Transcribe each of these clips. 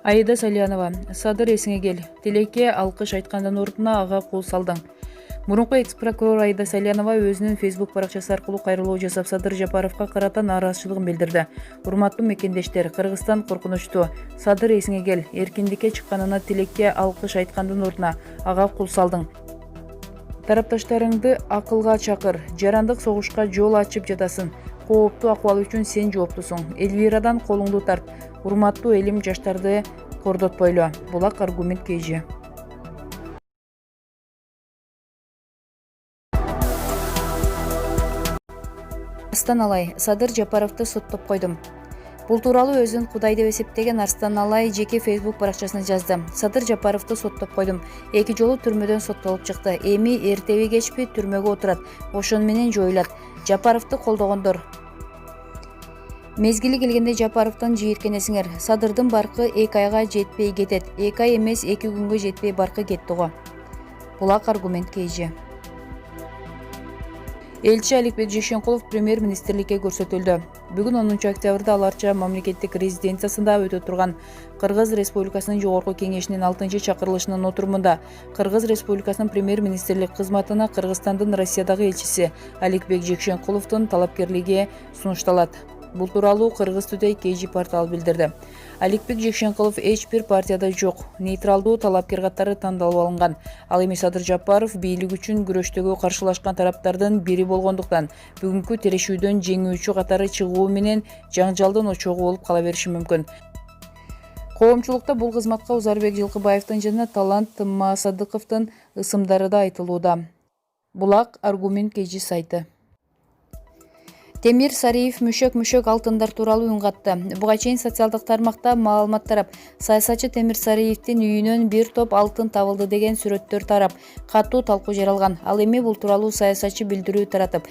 Аида Салянова, Садыр эсиңе кел. Тилекке алкыш айткандын ордуна ага кол салдың. Мурунку экс-прокурор Аида Салянова өзүнүн Facebook баракчасы аркылуу кайрылуу жасап Садыр Жапаровго карата нааразычылыгын билдирди. Урматтуу мекендештер, Кыргызстан коркунучтуу. Садыр эсиңе кел. Эркиндикке чыкканына тилекке алкыш айткандын ордуна ага кол салдың. Тарапташтарыңды акылга чакыр. Жарандык согушка жол ачып жатасың. Кооптуу акыбал үчүн сен жооптусуң. Эльвирадан колуңду тарт. Урматтуу элим, жаштарды кордотпойлу. Булак аргумент KG. Арстан Алай, Садыр Жапаровду соттоп койдум. Бул тууралуу өзүн Кудай деп эсептеген Арстан Алай жеке Facebook баракчасына жазды. Садыр Жапаровду соттоп койдум. 2 жолу түрмөдөн соттолуп чыкты. Эми эртеби кечпи түрмөгө отурат. Ошону менен жоюлат. Жапаровду колдогондор. Мезгили келгенде Жапаровдон жийиркенесиңер. Садырдын баркы 2 айга жетпей кетет. 2 ай эмес 2 күнгө жетпей баркы кетти го. Булак аргумент KG. Элчи Аликбек Жекшенкулов премьер-министрликке көрсөтүлдү. Бүгүн 10 октябрда аларча мамлекеттик резиденциясында өтө турган Кыргыз Республикасынын Жогорку Кеңешинин 6-чакырылышынын отурумунда Кыргыз Республикасынын премьер-министрлик кызматына Кыргызстандын Россиядагы элчиси Аликбек Жекшенкуловдун талапкерлиги сунушталат. Бул тууралуу Кыргыз Today KG порталы билдирди. Аликбек Жекшенкулов эч бир партияда жок, нейтралдуу талапкер катары тандалып алынган. Ал эми Садыр Жапаров бийлик үчүн күрөштөгү каршылашкан тараптардын бири болгондуктан бүгүнкү терешүүдөн жеңүүчү катары чыгуу менен жаңжалдын очогу болуп кала бериши мүмкүн. Коомчулукта бул кызматка Узарбек Жылкыбаевдин жана Талант Масадыковдун ысымдары да айтылууда. Булак аргумент KG сайты. Темир Сариев мүшөк алтындар тууралуу үн катты. Буга чейин социалдык тармакта маалымат тарап, саясатчы Темир Сариевдин үйүнөн бир топ алтын табылды деген сүрөттөр тарап, катуу талкуу жаралган. Ал эми бул тууралуу саясатчы билдирүү таратып,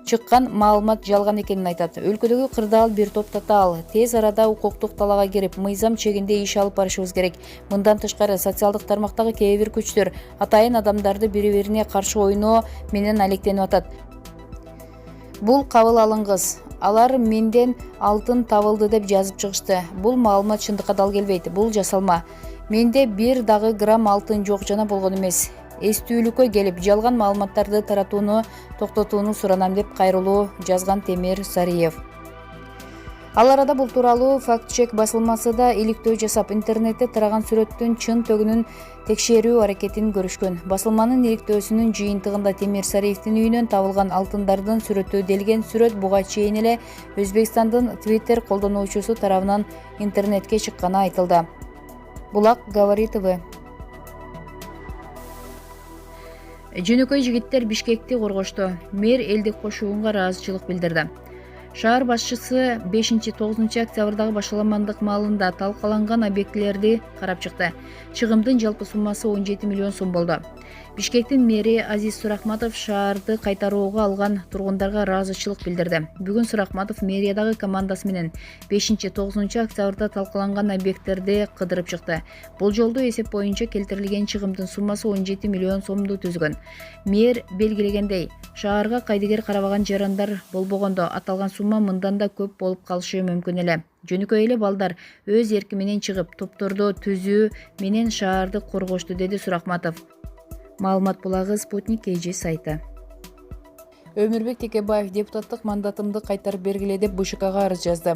чыккан маалымат жалган экенин айтат. Өлкөдөгү кырдаал бир топ татаал. Тез арада укуктук талаага кирип, мыйзам чегинде иш алып барышыбыз керек. Мындан тышкары социалдык тармактагы кээ бир күчтөр атайын адамдарды бири-бирине каршы ойноо менен алектенип атат. Бул кабыл алынгыс. Алар менден алтын табылды деп жазып чыгышты. Бул маалымат чындыкка дал келбейт. Бул жасалма. Менде бир дагы грамм алтын жок жана болгон эмес. Эстүүлүккө келип, жалган маалыматтарды таратууну токтотууну суранам деп кайрылуу жазган Темир Сариев. Ал арада бул тууралуу факт-чек басылмасы да иликтөө жасап, интернетте тараган сүрөттүн чын төгүнүн текшерүү аракетин көрүшкөн. Басылманын иликтөөсүнүн жыйынтыгында Темир Сариевдин үйүнөн табылган алтындардын сүрөтү делген сүрөт буга чейин эле Өзбекстандын Twitter колдонуучусу тарабынан интернетке чыкканы айтылды. Булак Говорит ТВ. Жөнөкөй жигиттер Бишкекти коргошту. Мэр элдик кошууга ыраазычылык билдирди. Шаар башчысы 5-9 октябрдагы башаламандык маалында талкаланган объектилерди карап чыкты. Чыгымдын жалпы суммасы 17 миллион сом болду. Бишкектин мэри Азиз Сурахматов шаарды кайтарууга алган тургундарга ыраазычылык билдирди. Бүгүн Сурахматов мэриядагы командасы менен 5-9 октябрда талкаланган объекттерди кыдырып чыкты. Бул жолду эсеп боюнча келтирилген чыгымдын суммасы 17 миллион сомду түзгөн. Мэр белгилегендей, шаарга кайдыгер карабаган жарандар болбогондо аталган сумма мындан да көп болуп калышы мүмкүн эле. Жөнөкөй эле балдар өз эрки менен чыгып, топтордо түзүү менен шаарды коргошту, деди Сурахматов. Маалымат булагы Спутник KG сайты. Өмүрбек Текебаев депутаттык мандатымды кайтарып бергиле деп БШКга арыз жазды.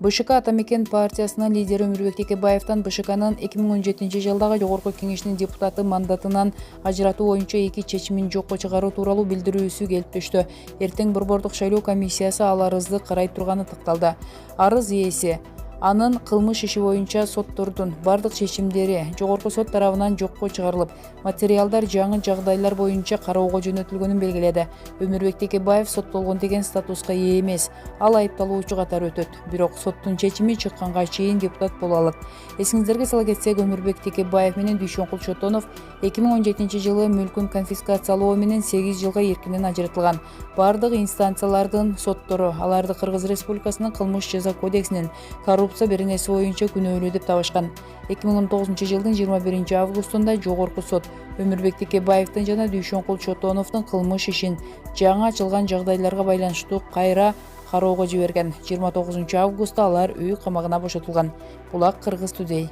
БШК Атамекен партиясынын лидери Өмүрбек Текебаевден БШКнын 2017 жылдагы Жогорку Кеңешинин депутаты мандатынан ажыратуу боюнча 2 чечимин жокко чыгаруу тууралуу билдирүүсү келип түштү. Эртең борбордук шайлоо комиссиясы ал арызды карай турганы тыкталды. Арыз ээси анын кылмыш иши боюнча соттордун бардык чечимдери жогорку сот тарабынан жокко чыгарылып, материалдар жаңы жагдайлар боюнча кароого жөнөтүлгөнүн белгиледи. Өмүрбек Текебаев соттолгон деген статуска ээ эмес. Ал айыпталуучу катары өтөт. Бирок соттун чечими чыкканга чейин депутат боло алат. Эсиңиздерге сала кетсек, Өмүрбек Текебаев менен Дүйшөнкул Чотонов 2017 жылы мүлкүн конфискациялоо менен 8 жылга эркинен ажыратылган. Бардык инстанциялардын соттору аларды Кыргыз Республикасынын кылмыш жаза кодексинин коррупция беренеси боюнча күнөөлүү деп табышкан. 2019 жылдын 21 августунда жогорку сот Өмүрбек Текебаевдин жана Дүйшөнкул Чотоновдун кылмыш ишин жаңы ачылган жагдайларга байланыштуу кайра кароого жиберген. 29 августта алар үй камагына бошотулган. Булак Кыргыз Today.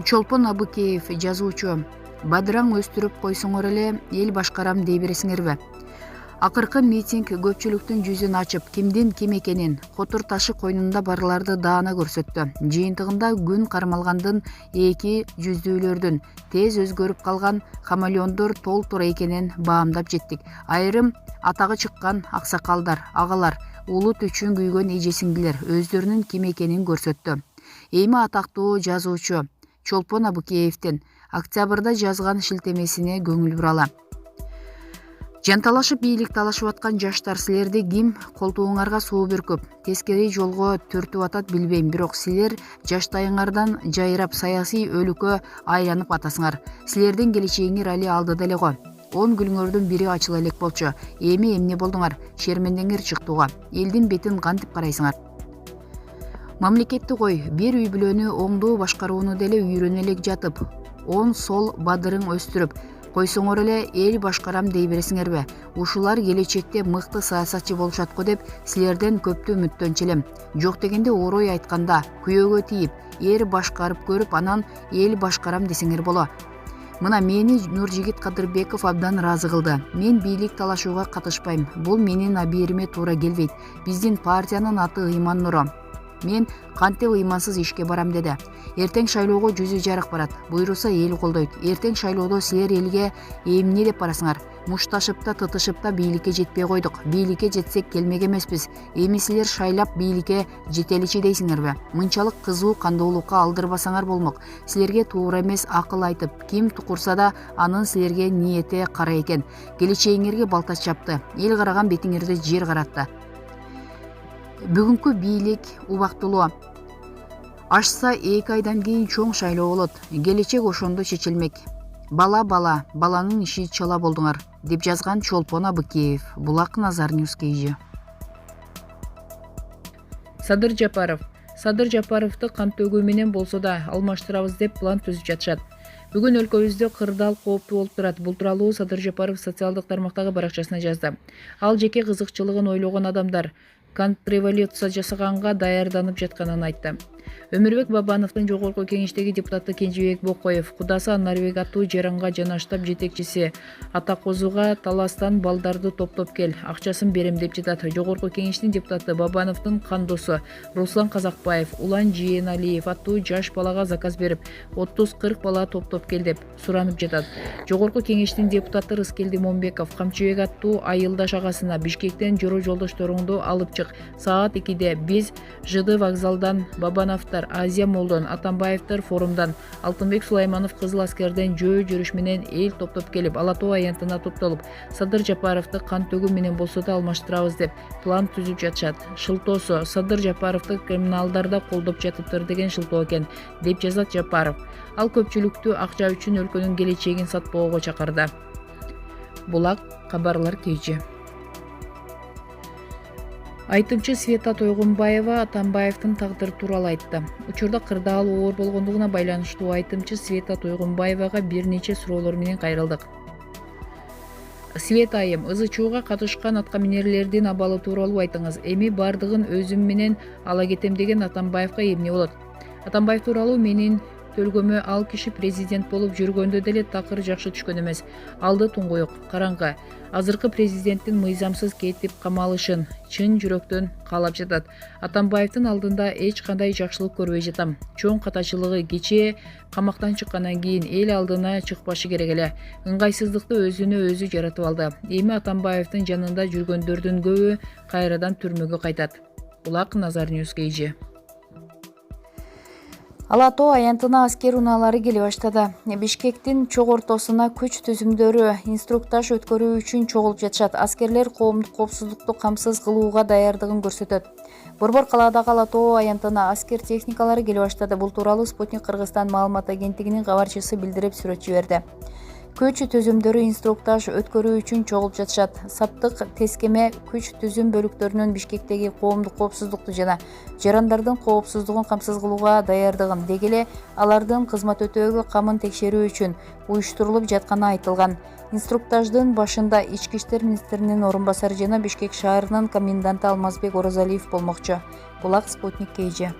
Чолпон Абыкеев, жазуучу. Бадыраң өстүрүп койсоңор эле эл башкарам дей бересиңерби? Акыркы митинг көпчүлүктүн жүзүн ачып, кимдин ким экенин, котур ташы койнунда барларды даана көрсөттү. Жыйынтыгында күн кармалгандын эки жүздүүлөрдүн тез өзгөрүп калган хамелеондор толтура экенин баамдап жеттик. Айрым атагы чыккан аксакалдар, агалар, улут үчүн күйгөн эже-сиңдилер өздөрүнүн ким экенин көрсөттү. Эми атактуу жазуучу Чолпон Абыкеевдин октябрда жазган шилтемесине көңүл буралы. Жанталашып бийлик талашып аткан жаштар, силерди ким колтугуңарга суу бүркүп, тескери жолго төртүп атат билбейм, бирок силер жаштайыңардан жайрап саясий өлүккө айланып атасыңар. Силердин келечегиңер али алдыда эле го. 10 күнүңөрдүн бири ачыла элек болчу. Эми эмне болдуңар? Шермендеңер чыктууга. Элдин бетин кантип карайсыңар? Мамлекетти кой, бир үй бүлөнү оңдуу башкарууну деле үйрөнө элек жатып, 10 сол бадырың өстүрүп койсоңор эле эл башкарам дей бересиңерби? Ушулар келечекте мыкты саясатчы болушат го деп силерден көптү үмүттөнчү элем. Жок дегенде орой айтканда күйөөгө тийип, эр башкарып көрүп, анан эл башкарам десеңер боло. Мына мени Нуржигит Кадырбеков абдан ыраазы кылды. Мен бийлик талашууга катышпайм. Бул менин абийириме туура келбейт. Биздин партиянын аты Ыйман Нуро. Мен кантип ыймансыз ишке барам деди. Эртең шайлоого жүзү жарык барат. Буйруса эл колдойт. Эртең шайлоодо силер элге эмне деп барасыңар? Мушташып да, тытышып да бийликке жетпей койдук. Бийликке жетсек келмек эмеспиз. Эми силер шайлап бийликке жетеличи дейсиңерби? Мынчалык кызуу кандуулукка алдырбасаңар болмок. Силерге туура эмес акыл айтып, ким тукурса да анын силерге ниети кара экен. Келечегиңерге балта чапты. Эл караган бетиңерди жер каратты. Бүгүнкү бийлик убактылуу. Ашса 2 айдан кийин чоң шайлоо болот. Келечек ошондо чечилмек. Баланын иши чала болдуңар, деп жазган Чолпон Абыкеев. Булак Назар Ньюс KG. Садыр Жапаровду кан төгүү менен болсо да алмаштырабыз деп план түзүп жатышат. Бүгүн өлкөбүздө кырдаал кооптуу болуп турат. Бул тууралуу Садыр Жапаров социалдык тармактагы баракчасына жазды. Ал жеке кызыкчылыгын ойлогон адамдар контрреволюция жасаганга даярданып жатканын айтты. Өмүрбек Бабановдун жогорку кеңештеги депутаты Кенжебек Бокоев кудасы Анарбек аттуу жаранга жана штаб жетекчиси Атакозуга таластан балдарды топтоп кел, акчасын берем деп жатат. Жогорку кеңештин депутаты Бабановдун кандосу Руслан Казакбаев Улан Жээналиев аттуу жаш балага заказ берип 30-40 бала топтоп кел деп суранып жатат. Жогорку кеңештин депутаты Рыскелди Момбеков Камчыбек аттуу айылдаш агасына Бишкектен жоро жолдошторуңду алып чык, саат 2-де биз ЖД вокзалдан Бабановдор, Азия Молдон, Атамбаевдер форумдан, Алтынбек Сулайманов Кызыл аскерден жөө жүрүш менен эл топтоп келип, Ала Тоо аянтына топтолуп, Садыр Жапаровду кан төгүү менен болсо да алмаштырабыз деп план түзүп жатышат. Шылтоосу Садыр Жапаровду криминалдарда колдоп жатыптыр деген шылтоо экен, деп жазат Жапаров. Ал көпчүлүктү акча үчүн өлкөнүн келечегин сатпоого чакырды. Булак кабарлар KG. Айтымчы Света Тойгунбаева Атамбаевдин тагдыры тууралуу айтты. Учурда кырдаал оор болгондугуна байланыштуу айтымчы Света Тойгунбаевага бир нече суроолор менен кайрылдык. Света айым, ызычууга катышкан аткаминерлердин абалы тууралуу айтыңыз. Эми бардыгын өзүм менен ала кетем деген Атамбаевга эмне болот? Атамбаев тууралуу менин төлгөмө ал киши президент болуп жүргөндө деле такыр жакшы түшкөн эмес. Алды туңгуюк, караңгы. Азыркы президенттин мыйзамсыз кетип камалышын чын жүрөктөн каалап жатат. Атамбаевдин алдында эч кандай жакшылык көрбөй жатам. Чоң катачылыгы кечээ камактан чыккандан кийин эл алдына чыкпашы керек эле. Ыңгайсыздыкты өзүнө өзү жаратып алды. Эми Атамбаевдин жанында жүргөндөрдүн көбү кайрадан түрмөгө кайтат. Булак Назар Ньюс KG. Ала Тоо аянтына аскер унаалары келе баштады. Бишкектин чогортосуна күч түзүмдөрү инструктаж өткөрүү үчүн чогулуп жатышат. Аскерлер коомдук коопсуздукту камсыз кылууга даярдыгын көрсөтөт. Борбор калаадагы Ала Тоо аянтына аскер техникалары келе баштады. Бул тууралуу Спутник Кыргызстан маалымат агенттигинин кабарчысы билдирип сүрөт жиберди. күч түзүмдөрү инструктаж өткөрүү үчүн чогулуп жатышат. Саптык тескеме күч түзүм бөлүктөрүнүн Бишкектеги коомдук коопсуздукту жана жарандардын коопсуздугун камсыз кылууга даярдыгын, деги эле алардын кызмат өтөөгө камын текшерүү үчүн уюштурулуп жатканы айтылган. Инструктаждын башында Ички иштер министринин орун басары жана Бишкек шаарынын коменданты Алмазбек Оразалиев болмокчу. Булак Спутник KG.